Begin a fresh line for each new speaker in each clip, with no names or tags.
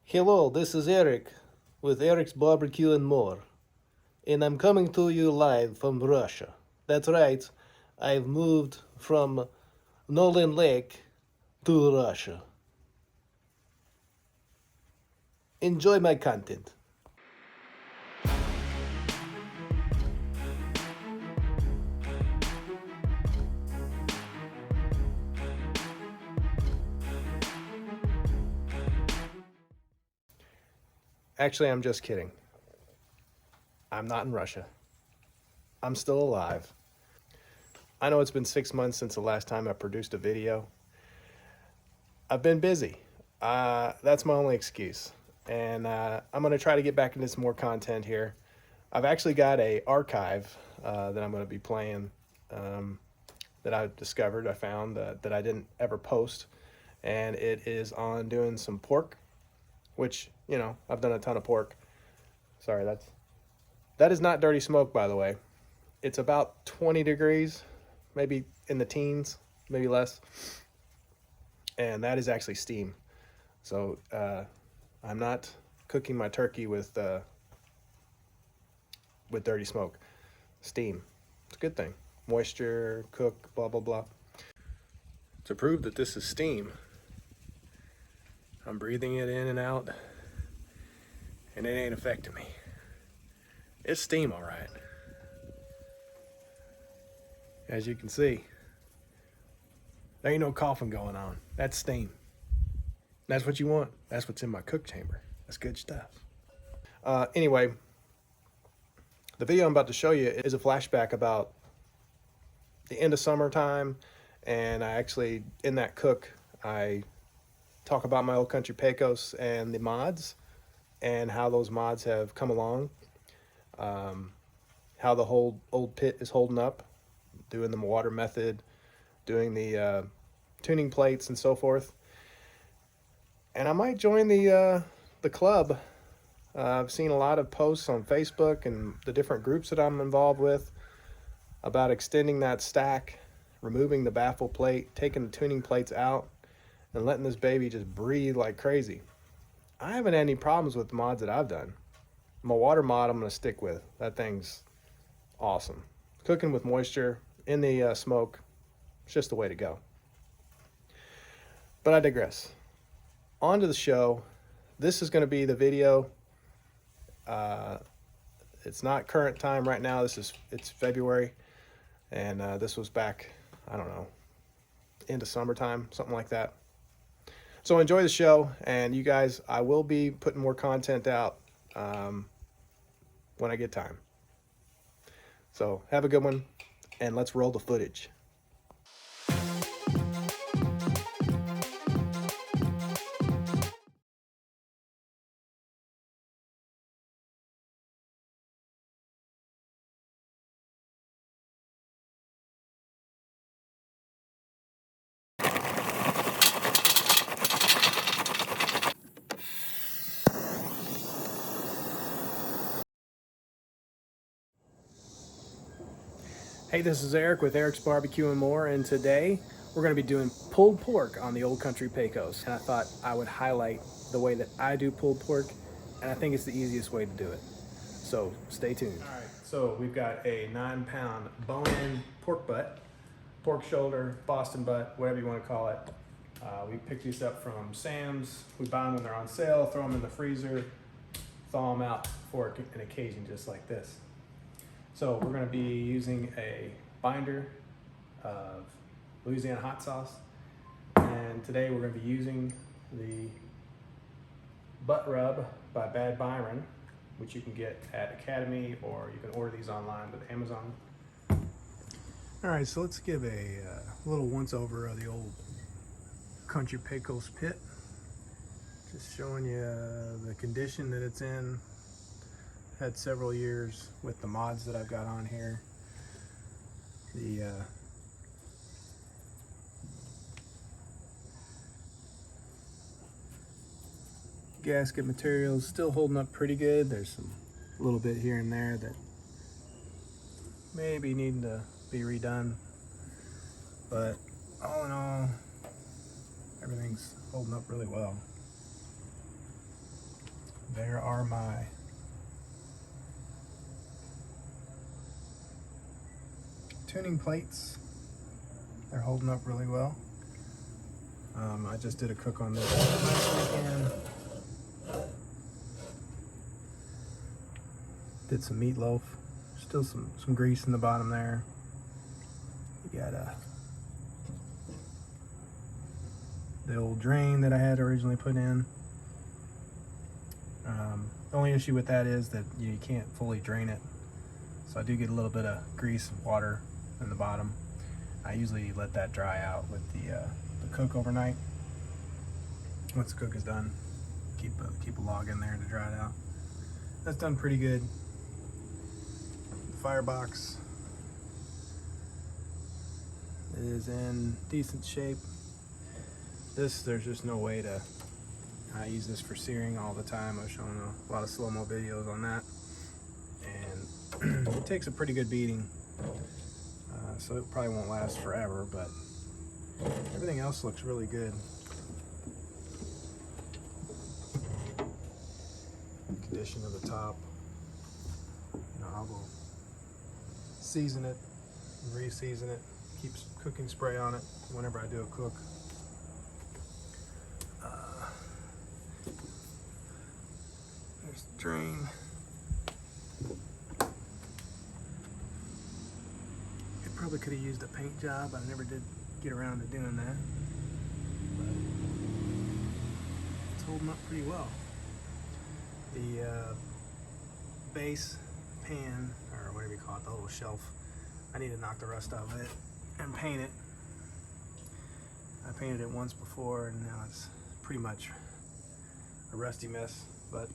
Hello, this is Eric with Eric's Barbecue and More, and I'm coming to you live from Russia. That's right, I've moved from Nolan Lake to Russia. Enjoy my content. Actually, I'm just kidding. I'm not in Russia. I'm still alive. I know it's been 6 months since the last time I produced a video. I've been busy. That's my only excuse. And I'm going to try to get back into some more content here. I've actually got a archive that I'm going to be playing that I discovered, I found that I didn't ever post. And it is on doing some pork, which, you know, I've done a ton of pork. Sorry, that is not dirty smoke, by the way. It's about 20 degrees, maybe in the teens, maybe less. And that is actually steam. So I'm not cooking my turkey with dirty smoke. Steam. It's a good thing. Moisture, cook, blah, blah, blah. To prove that this is steam, I'm breathing it in and out, and it ain't affecting me. It's steam, all right. As you can see, there ain't no coughing going on. That's steam. That's what you want. That's what's in my cook chamber. That's good stuff. Anyway, the video I'm about to show you is a flashback about the end of summertime, and I actually, in that cook, I talk about my Old Country Pecos and the mods and how those mods have come along, how the whole old pit is holding up, doing the water method, doing the tuning plates and so forth. And I might join the club. I've seen a lot of posts on Facebook and the different groups that I'm involved with about extending that stack, removing the baffle plate, taking the tuning plates out, and letting this baby just breathe like crazy. I haven't had any problems with the mods that I've done. My water mod I'm going to stick with. That thing's awesome. Cooking with moisture in the smoke, it's just the way to go. But I digress. On to the show. This is going to be the video. It's not current time right now. It's February, and this was back, I don't know, into summertime, something like that. So enjoy the show, and you guys, I will be putting more content out when I get time. So have a good one, and let's roll the footage. Hey, this is Eric with Eric's Barbecue and More, and today we're going to be doing pulled pork on the Old Country Pecos. And I thought I would highlight the way that I do pulled pork, and I think it's the easiest way to do it. So stay tuned. All right, so we've got a 9-pound bone-in pork butt, pork shoulder, Boston butt, whatever you want to call it. We pick these up from Sam's. We buy them when they're on sale, throw them in the freezer, thaw them out for an occasion just like this. So we're going to be using a binder of Louisiana hot sauce, and today we're going to be using the butt rub by Bad Byron, which you can get at Academy, or you can order these online with Amazon. All right, so let's give a little once over of the Old Country Pecos pit, just showing you the condition that it's in. Had several years with the mods that I've got on here. The gasket material is still holding up pretty good. There's some little bit here and there that maybe needing to be redone, but all in all, everything's holding up really well. There are my tuning plates. They're holding up really well. I just did a cook on this last weekend. Did some meatloaf. Still some grease in the bottom there. You got the old drain that I had originally put in. The only issue with that is that you can't fully drain it. So I do get a little bit of grease and water in the bottom. I usually let that dry out with the cook overnight. Once the cook is done, keep a log in there to dry it out. That's done pretty good. The firebox is in decent shape. There's just no way to. I use this for searing all the time. I've shown a lot of slow-mo videos on that, and it takes a pretty good beating. So it probably won't last forever, but everything else looks really good. Condition of the top. I will season it and re-season it. Keep cooking spray on it whenever I do a cook. There's the drain. Probably could have used a paint job. I never did get around to doing that, but it's holding up pretty well. The base pan, or whatever you call it, the little shelf, I need to knock the rust out of it and paint it. I painted it once before, and now it's pretty much a rusty mess, but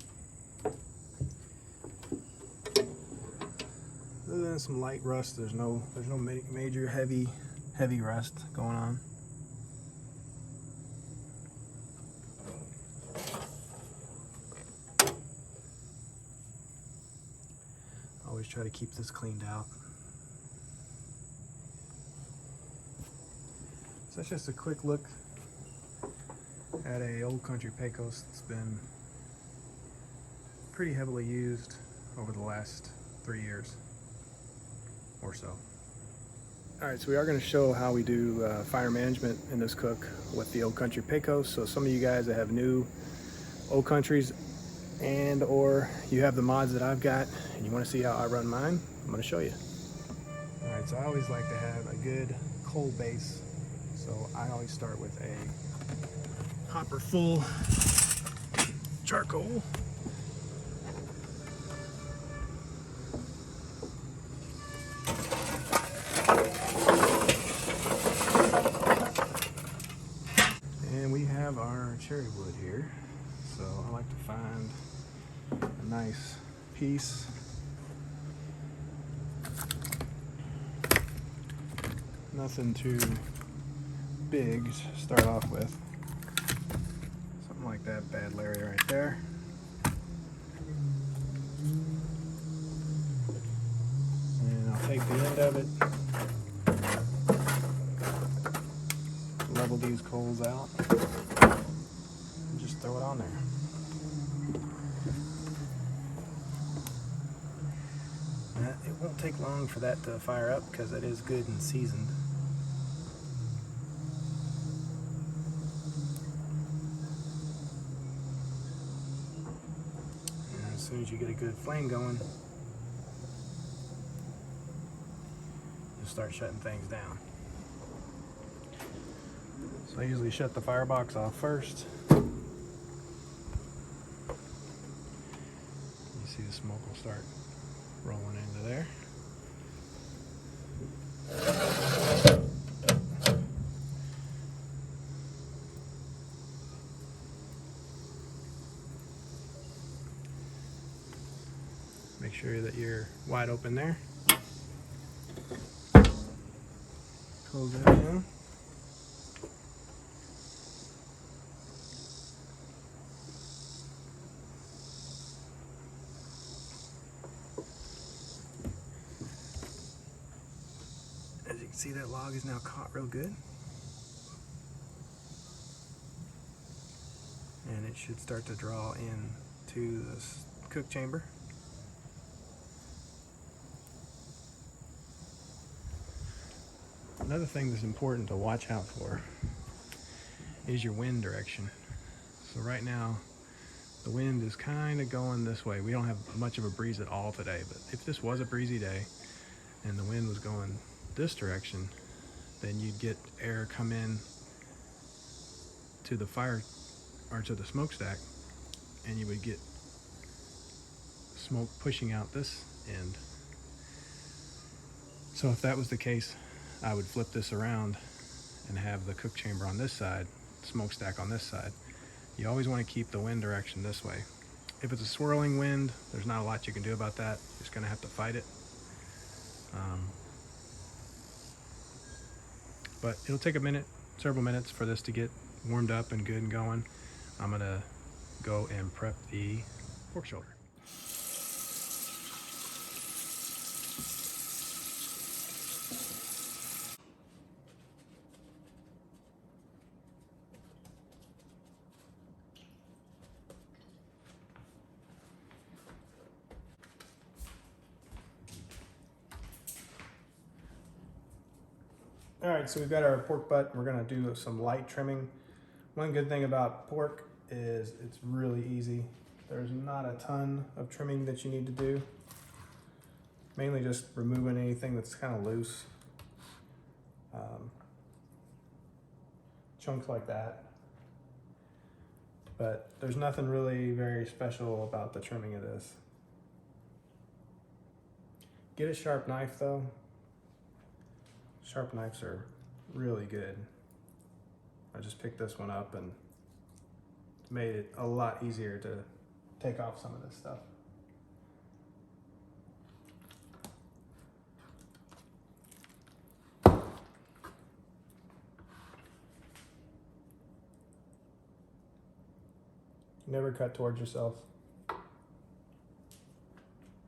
other than some light rust, there's no major heavy rust going on. Always try to keep this cleaned out. So that's just a quick look at a Old Country Pecos that's been pretty heavily used over the last 3 years or so. All right, so we are going to show how we do fire management in this cook with the Old Country Pecos. So some of you guys that have new Old Countries and or you have the mods that I've got and you want to see how I run mine, I'm going to show you. All right, so I always like to have a good coal base. So I always start with a hopper full charcoal. Our cherry wood here, so I like to find a nice piece. Nothing too big to start off with. Something like that bad Larry right there. And I'll take the end of it, level these coals out, and just throw it on there. It won't take long for that to fire up because it is good and seasoned. And as soon as you get a good flame going, you'll start shutting things down. So I usually shut the firebox off first. You see the smoke will start rolling into there. Make sure that you're wide open there. Close that down. As you can see, that log is now caught real good. And it should start to draw in to the cook chamber. Another thing that's important to watch out for is your wind direction. So right now, the wind is kind of going this way. We don't have much of a breeze at all today, but if this was a breezy day and the wind was going this direction, then you'd get air come in to the fire or to the smokestack, and you would get smoke pushing out this end. So if that was the case, I would flip this around and have the cook chamber on this side, smokestack on this side. You always want to keep the wind direction this way. If it's a swirling wind, there's not a lot you can do about that. You're just going to have to fight it. But it'll take a minute, several minutes for this to get warmed up and good and going. I'm going to go and prep the pork shoulder. All right, so we've got our pork butt. We're gonna do some light trimming. One good thing about pork is it's really easy. There's not a ton of trimming that you need to do. Mainly just removing anything that's kind of loose. Chunks like that. But there's nothing really very special about the trimming of this. Get a sharp knife though. Sharp knives are really good. I just picked this one up and made it a lot easier to take off some of this stuff. Never cut towards yourself.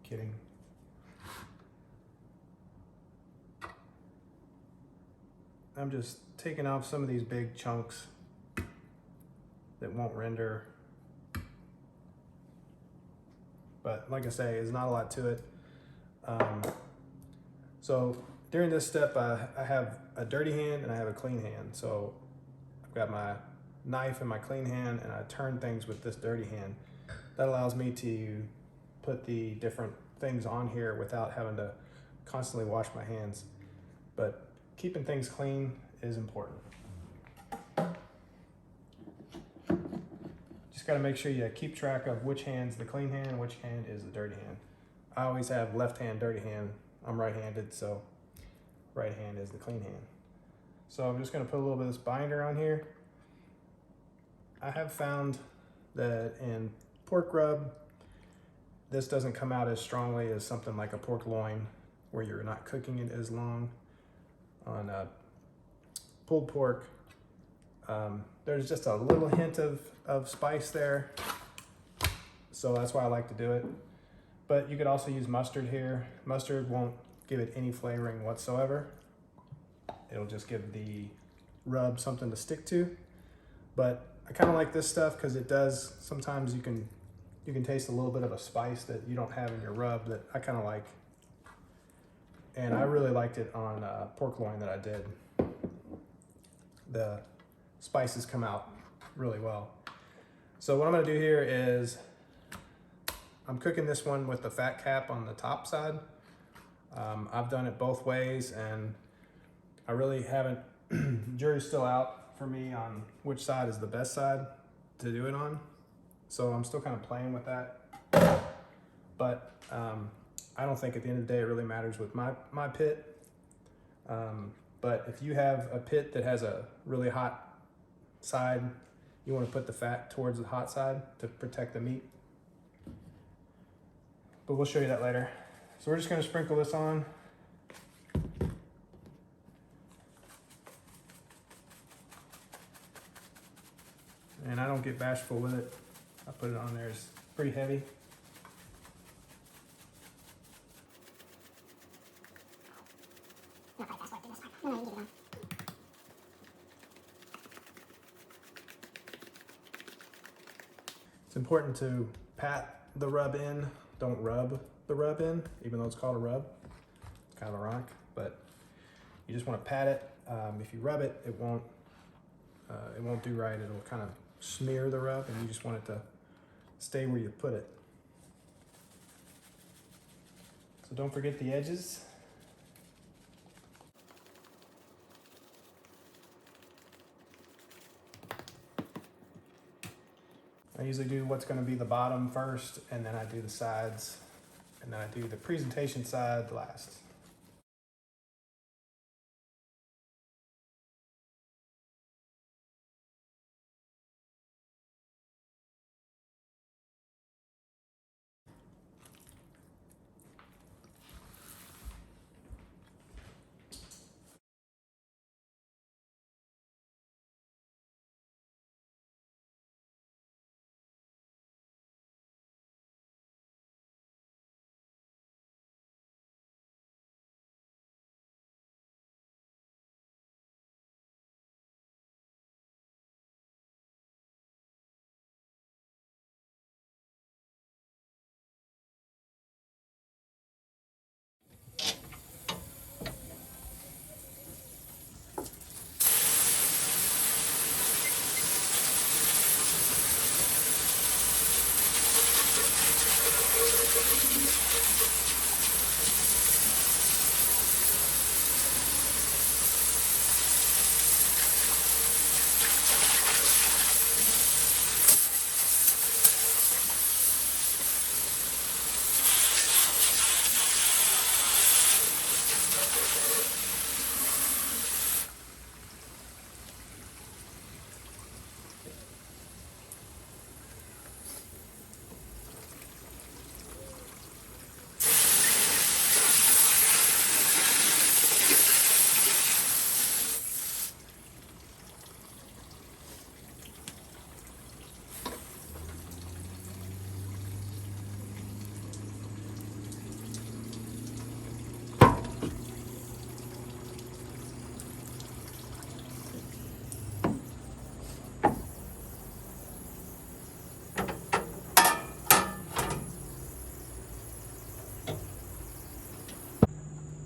Kidding. I'm just taking off some of these big chunks that won't render. But like I say, there's not a lot to it. So during this step, I have a dirty hand and I have a clean hand. So I've got my knife in my clean hand and I turn things with this dirty hand. That allows me to put the different things on here without having to constantly wash my hands. But keeping things clean is important. Just got to make sure you keep track of which hand's the clean hand and which hand is the dirty hand. I always have left hand, dirty hand. I'm right-handed, so right hand is the clean hand. So I'm just going to put a little bit of this binder on here. I have found that in pork rub, this doesn't come out as strongly as something like a pork loin where you're not cooking it as long. On pulled pork, there's just a little hint of spice there, so that's why I like to do it. But you could also use mustard here. Mustard won't give it any flavoring whatsoever. It'll just give the rub something to stick to. But I kind of like this stuff because it does, sometimes you can taste a little bit of a spice that you don't have in your rub that I kind of like. And I really liked it on pork loin that I did. The spices come out really well. So what I'm gonna do here is, I'm cooking this one with the fat cap on the top side. I've done it both ways and I really haven't, jury's still out for me on which side is the best side to do it on. So I'm still kind of playing with that. But I don't think at the end of the day it really matters with my pit. But if you have a pit that has a really hot side, you want to put the fat towards the hot side to protect the meat. But we'll show you that later. So we're just going to sprinkle this on. And I don't get bashful with it. I put it on there. It's pretty heavy. It's important to pat the rub in. Don't rub the rub in, even though it's called a rub. It's kind of ironic, but you just want to pat it. If you rub it, it won't do right. It'll kind of smear the rub, and you just want it to stay where you put it. So don't forget the edges. I usually do what's going to be the bottom first, and then I do the sides, and then I do the presentation side last.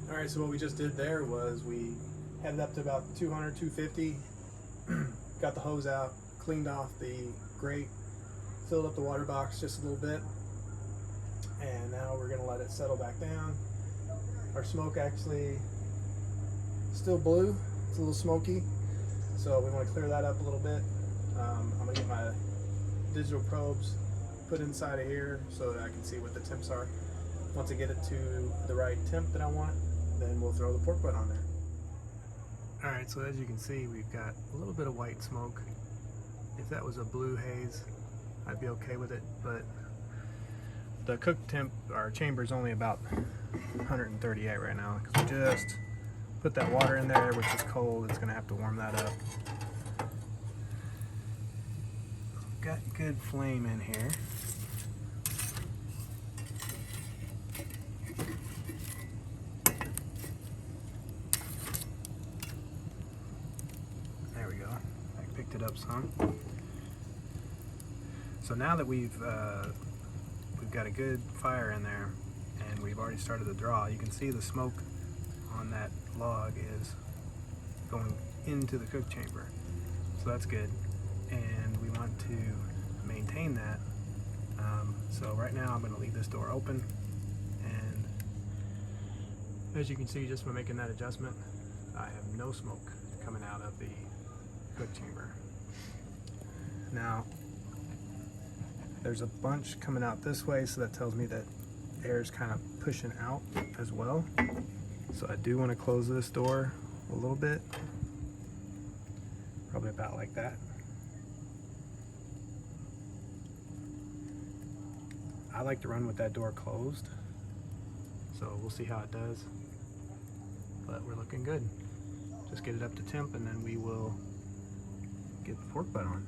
All right, so what we just did there was we headed up to about 200, 250, got the hose out, cleaned off the grate, filled up the water box just a little bit, and now we're gonna let it settle back down. Our smoke actually still blue, it's a little smoky, so we want to clear that up a little bit. I'm gonna get my digital probes put inside of here so that I can see what the temps are. Once I get it to the right temp that I want, then we'll throw the pork butt on there. All right, so as you can see, we've got a little bit of white smoke. If that was a blue haze, I'd be okay with it, but the cook temp, our chamber is only about 138 right now, because we just put that water in there, which is cold. It's gonna have to warm that up. Got good flame in here. There we go. I picked it up some. So now that we've got a good fire in there, and we've already started the draw, you can see the smoke on that log is going into the cook chamber. So that's good, and we want to maintain that. So right now I'm going to leave this door open, and as you can see, just by making that adjustment, I have no smoke coming out of the cook chamber. Now there's a bunch coming out this way, so that tells me that air is kind of pushing out as well. So I do want to close this door a little bit, probably about like that. I like to run with that door closed, so we'll see how it does, but we're looking good. Just get it up to temp, and then we will get the pork butt on.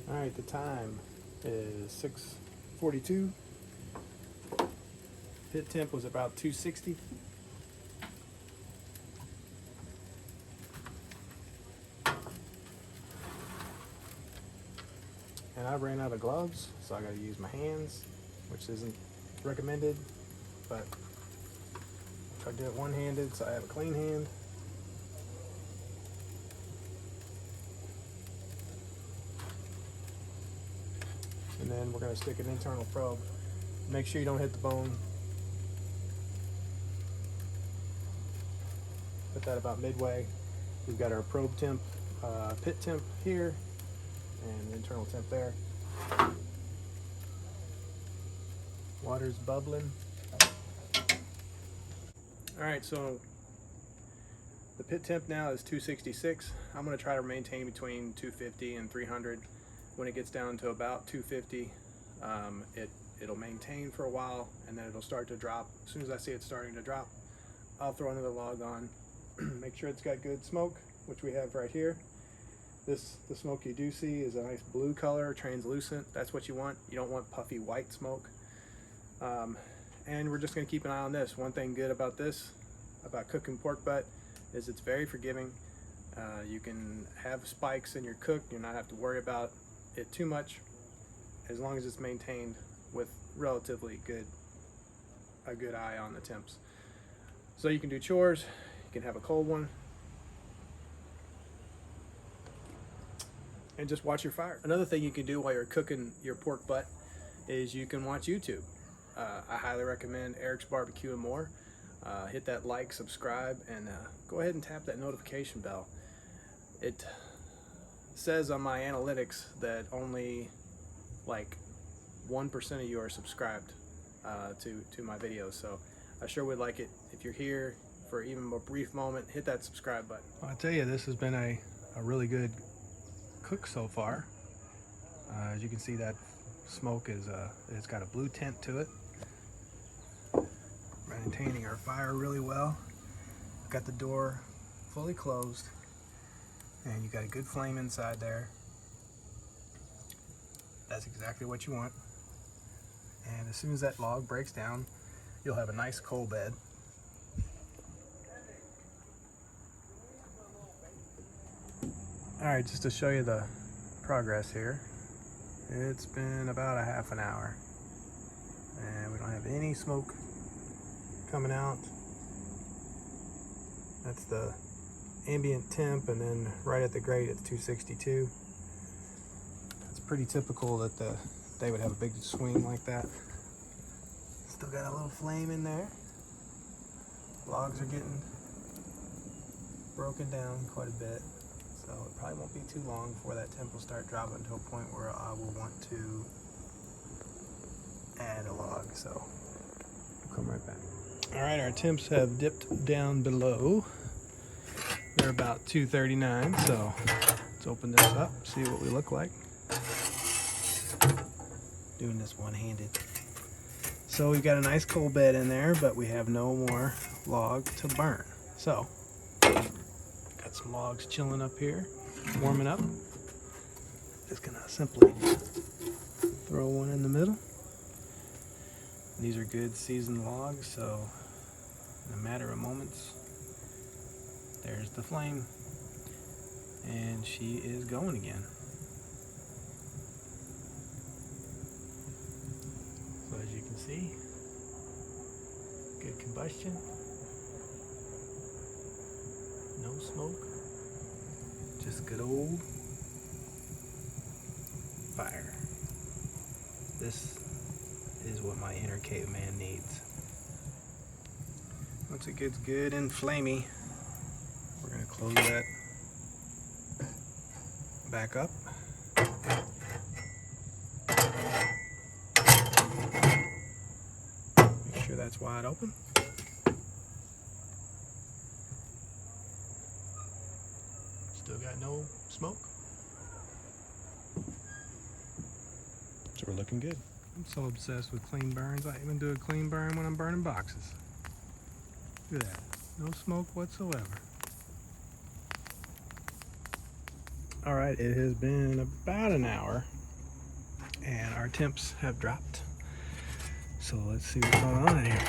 All right, the time is 6:42. Pit temp was about 260. And I ran out of gloves, so I gotta use my hands, which isn't recommended, but I do it one-handed so I have a clean hand. And then we're gonna stick an internal probe. Make sure you don't hit the bone. Put that about midway. We've got our probe temp, pit temp here, and internal temp there. Water's bubbling. All right, so the pit temp now is 266. I'm gonna try to maintain between 250 and 300. When it gets down to about 250, it'll maintain for a while, and then it'll start to drop. As soon as I see it starting to drop, I'll throw another log on. Make sure it's got good smoke, which we have right here. The smoke you do see is a nice blue color, translucent. That's what you want. You don't want puffy white smoke. And we're just gonna keep an eye on this. One thing good about this, about cooking pork butt, is it's very forgiving. You can have spikes in your cook. You not have to worry about it too much, as long as it's maintained with relatively a good eye on the temps. So you can do chores, you can have a cold one, and just watch your fire. Another thing you can do while you're cooking your pork butt is you can watch YouTube. I highly recommend Eric's Barbecue and More. Hit that like, subscribe, and go ahead and tap that notification bell. It says on my analytics that only like 1% of you are subscribed to my videos, so I sure would like it if you're here for even a brief moment. Hit that subscribe button. Well, I tell you, this has been a really good cook so far. As you can see, that smoke is it's got a blue tint to it. Maintaining our fire really well. Got the door fully closed, and you got a good flame inside there. That's exactly what you want. And as soon as that log breaks down, you'll have a nice coal bed. All right, just to show you the progress here, it's been about a half an hour, and we don't have any smoke coming out. That's the ambient temp, and then right at the grate it's 262. It's pretty typical that they would have a big swing like that. Still got a little flame in there. Logs are getting broken down quite a bit, so it probably won't be too long before that temp will start dropping to a point where I will want to add a log. So I'll come right back. All right, our temps have dipped down below. They're about 239, so let's open this up, see what we look like. Doing this one-handed. So we've got a nice coal bed in there, but we have no more log to burn. So, got some logs chilling up here, warming up. Just gonna simply throw one in the middle. These are good seasoned logs, so in a matter of moments, there's the flame, and she is going again. So as you can see, good combustion, no smoke, just good old fire. This is what my inner caveman needs. Once it gets good and flamey, we're going to close that back up. Make sure that's wide open. Still got no smoke. So we're looking good. I'm so obsessed with clean burns. I even do a clean burn when I'm burning boxes. Look at that. No smoke whatsoever. All right, it has been about an hour and our temps have dropped. So let's see what's going on in here.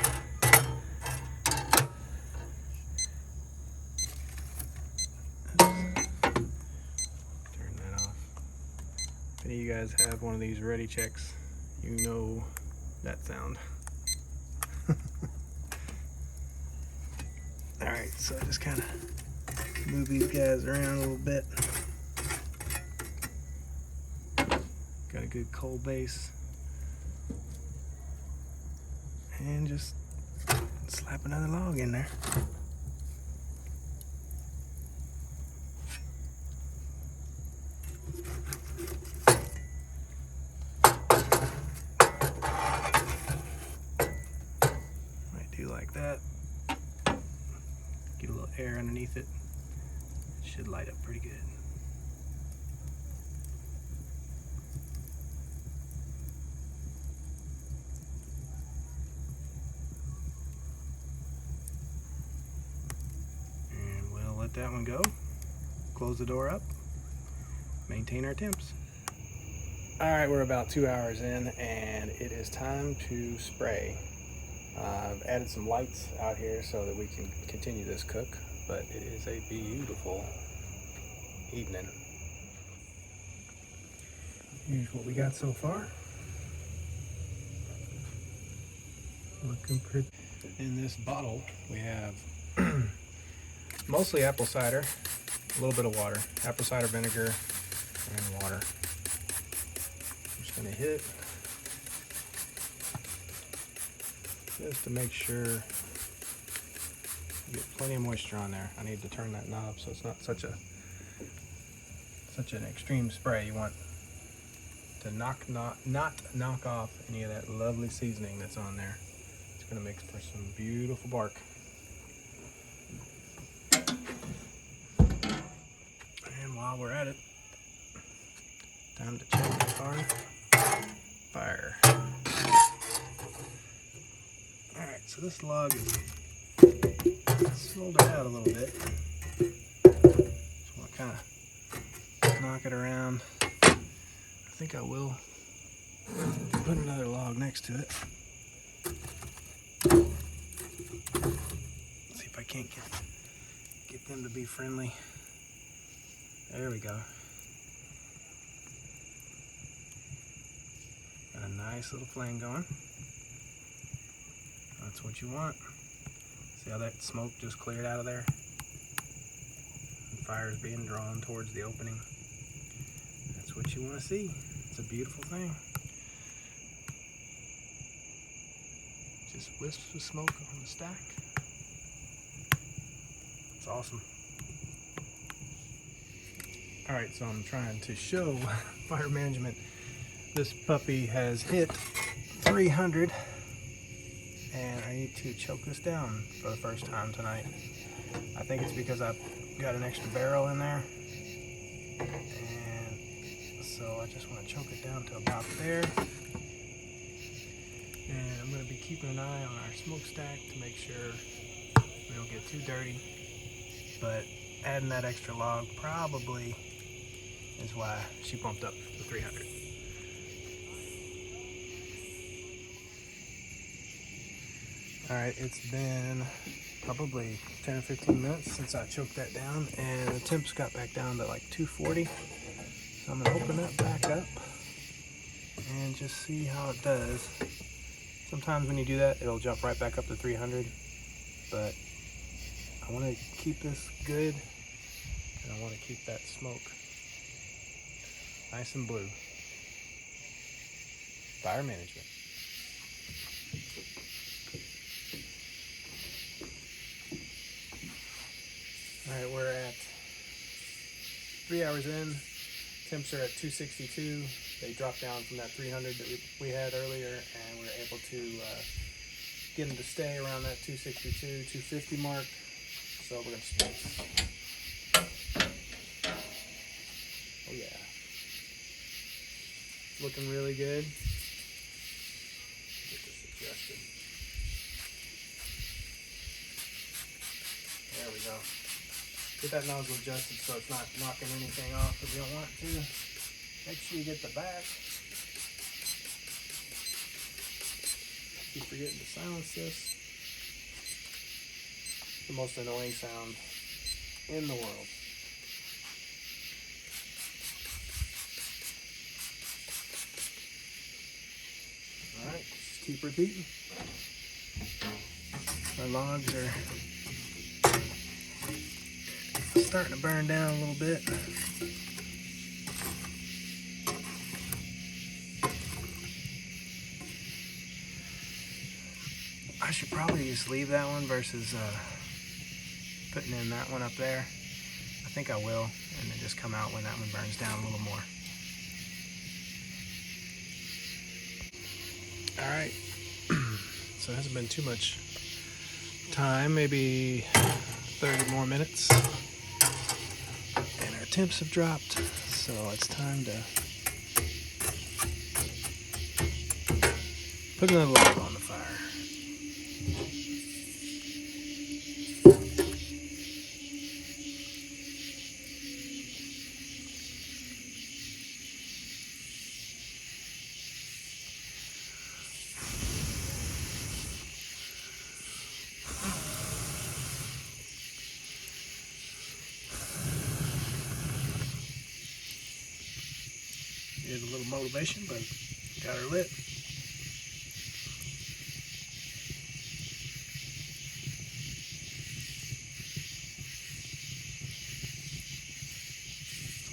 Turn that off. If any of you guys have one of these ready checks, you know that sound. Alright, so just kind of move these guys around a little bit. Got a good coal base. And just slap another log in there. Might do like that. Get a little air underneath it. It should light up pretty good. And we'll let that one go. Close the door up. Maintain our temps. Alright, we're about 2 hours in and it is time to spray. I've added some lights out here so that we can continue this cook, but it is a beautiful evening. Here's what we got so far. Looking pretty. In this bottle we have mostly apple cider, a little bit of water, apple cider vinegar and water. I'm just going to hit just to make sure you get plenty of moisture on there. I need to turn that knob so it's not such an extreme spray. You want to not knock off any of that lovely seasoning that's on there. It's going to make for some beautiful bark. And while we're at it, time to check our fire. Alright, so this log is smoldered out a little bit. Just want to kind of knock it around. I think I will put another log next to it. See if I can't get them to be friendly. There we go. Got a nice little flame going. That's what you want. See how that smoke just cleared out of there? The fire is being drawn towards the opening. That's what you want to see. It's a beautiful thing. Just wisps of smoke on the stack. It's awesome. Alright, so I'm trying to show fire management. This puppy has hit 300 and I need to choke this down for the first time tonight. I think it's because I've got an extra barrel in there, and so I just want to choke it down to about there. And I'm going to be keeping an eye on our smokestack to make sure we don't get too dirty, but adding that extra log probably is why she bumped up to 300. Alright, it's been probably 10 or 15 minutes since I choked that down, and the temps got back down to like 240. So I'm going to open that back up and just see how it does. Sometimes when you do that, it'll jump right back up to 300, but I want to keep this good, and I want to keep that smoke nice and blue. Fire management. Alright, we're at 3 hours in. Temps are at 262. They dropped down from that 300 that we had earlier, and we were able to get them to stay around that 262, 250 mark. So we're going to smoke. Oh yeah. Looking really good. Get this adjusted. There we go. Get that nozzle adjusted so it's not knocking anything off if you don't want to. Make sure you get the back. Keep forgetting to silence this. The most annoying sound in the world. keep repeating. My logs are starting to burn down a little bit. I should probably just leave that one versus putting in that one up there. I think I will, and then just come out when that one burns down a little more. All right, so it hasn't been too much time, maybe 30 more minutes, and our temps have dropped, so it's time to put another log on the fire. Here's a little motivation, but got her lit.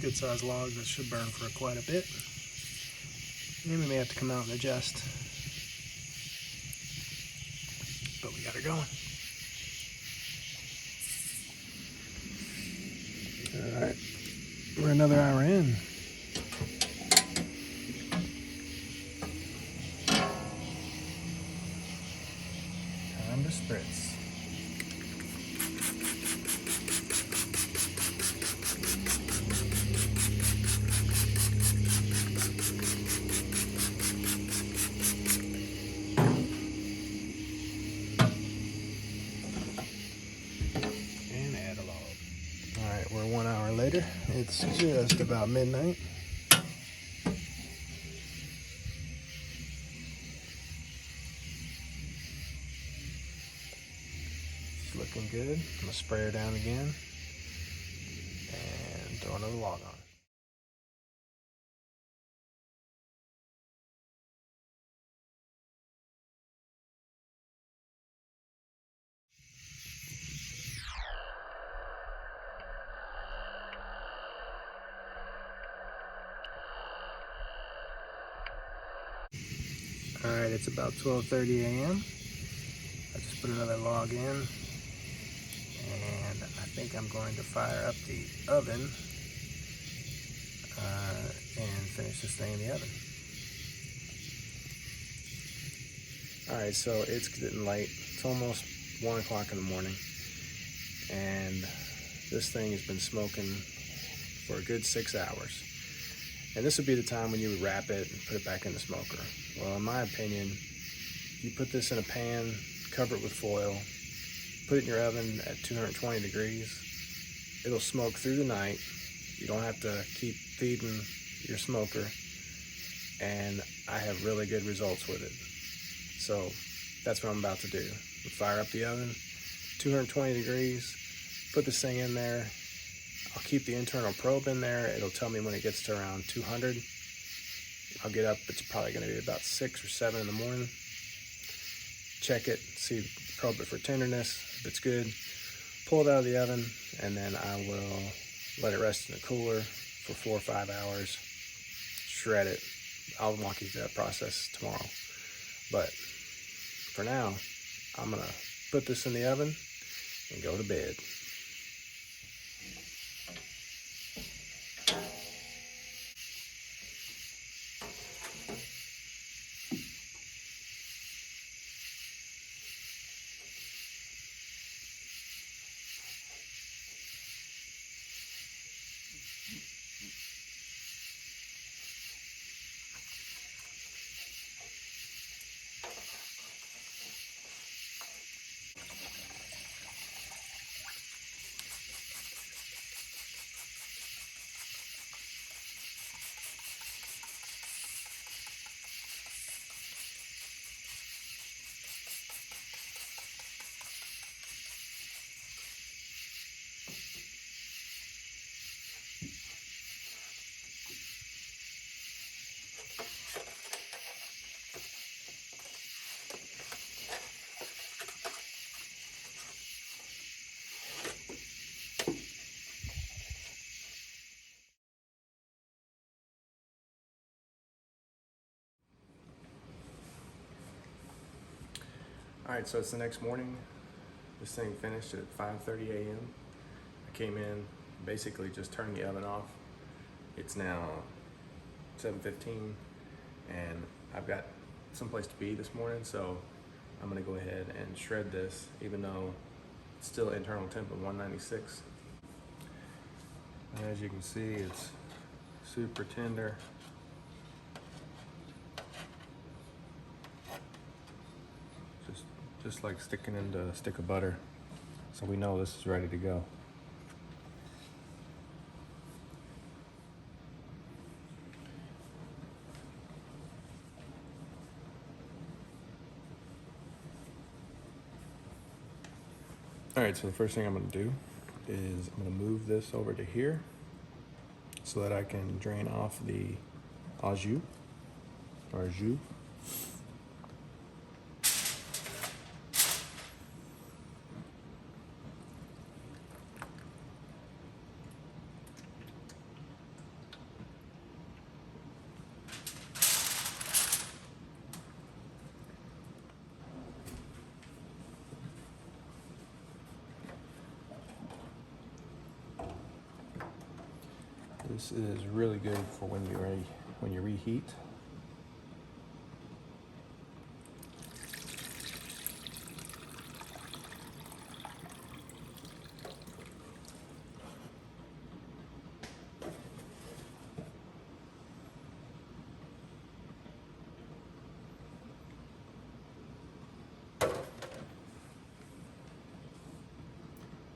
Good sized log that should burn for quite a bit. And we may have to come out and adjust, but we got her going. All right, we're another hour in. Time to spritz. And add a log. All right, we're 1 hour later. It's just about midnight. It's looking good. I'm gonna spray her down again and throw another log on. All right, it's about 12:30 a.m. I just put another log in, and I think I'm going to fire up the oven and finish this thing in the oven. All right, so it's getting late. It's almost 1 o'clock in the morning, and this thing has been smoking for a good 6 hours. And this would be the time when you would wrap it and put it back in the smoker. Well, in my opinion, you put this in a pan, cover it with foil, put it in your oven at 220 degrees. It'll smoke through the night. You don't have to keep feeding your smoker. And I have really good results with it. So that's what I'm about to do. Fire up the oven, 220 degrees, put this thing in there. I'll keep the internal probe in there. It'll tell me when it gets to around 200. I'll get up, it's probably gonna be about 6 or 7 in the morning. Check it, see, probe it for tenderness. If it's good, pull it out of the oven, and then I will let it rest in the cooler for 4 or 5 hours. Shred it. I'll walk you through that process tomorrow. But for now, I'm gonna put this in the oven and go to bed. All right, so it's the next morning. This thing finished at 5:30 a.m. I came in, basically just turned the oven off. It's now 7:15, and I've got someplace to be this morning, so I'm gonna go ahead and shred this, even though it's still internal temp of 196. And as you can see, it's super tender. Just like sticking into a stick of butter. So we know this is ready to go. All right, so the first thing I'm gonna do is I'm gonna move this over to here so that I can drain off the au jus, or jus. This is really good for when you reheat.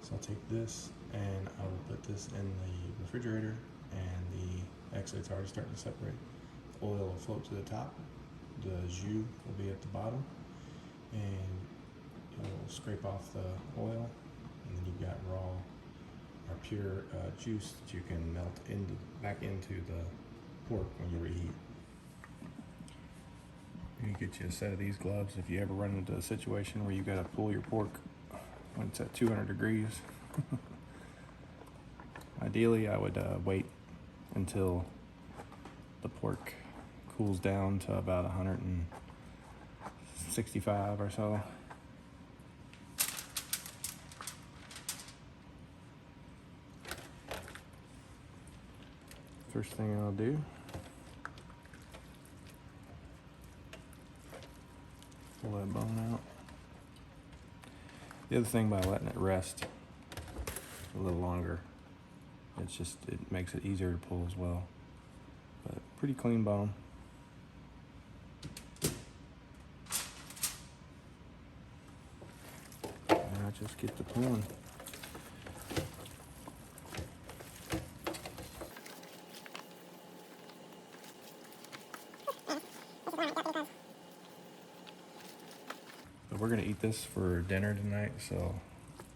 So I'll take this and I will put this in the refrigerator, and actually it's already starting to separate. The oil will float to the top, the jus will be at the bottom, and you'll scrape off the oil, and then you've got raw or pure juice that you can melt back into the pork when you reheat. You can get you a set of these gloves if you ever run into a situation where you got to pull your pork when it's at 200 degrees. Ideally, I would wait until the pork cools down to about 165 or so. First thing I'll do, pull that bone out. The other thing, by letting it rest a little longer, it makes it easier to pull as well. But pretty clean bone. Now just get to pulling. But we're gonna eat this for dinner tonight, so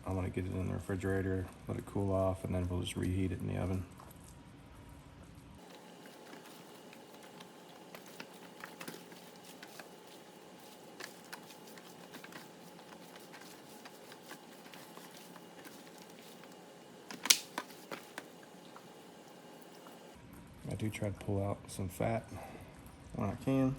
I'm gonna get it in the refrigerator, let it cool off, and then we'll just reheat it in the oven. I do try to pull out some fat when I can.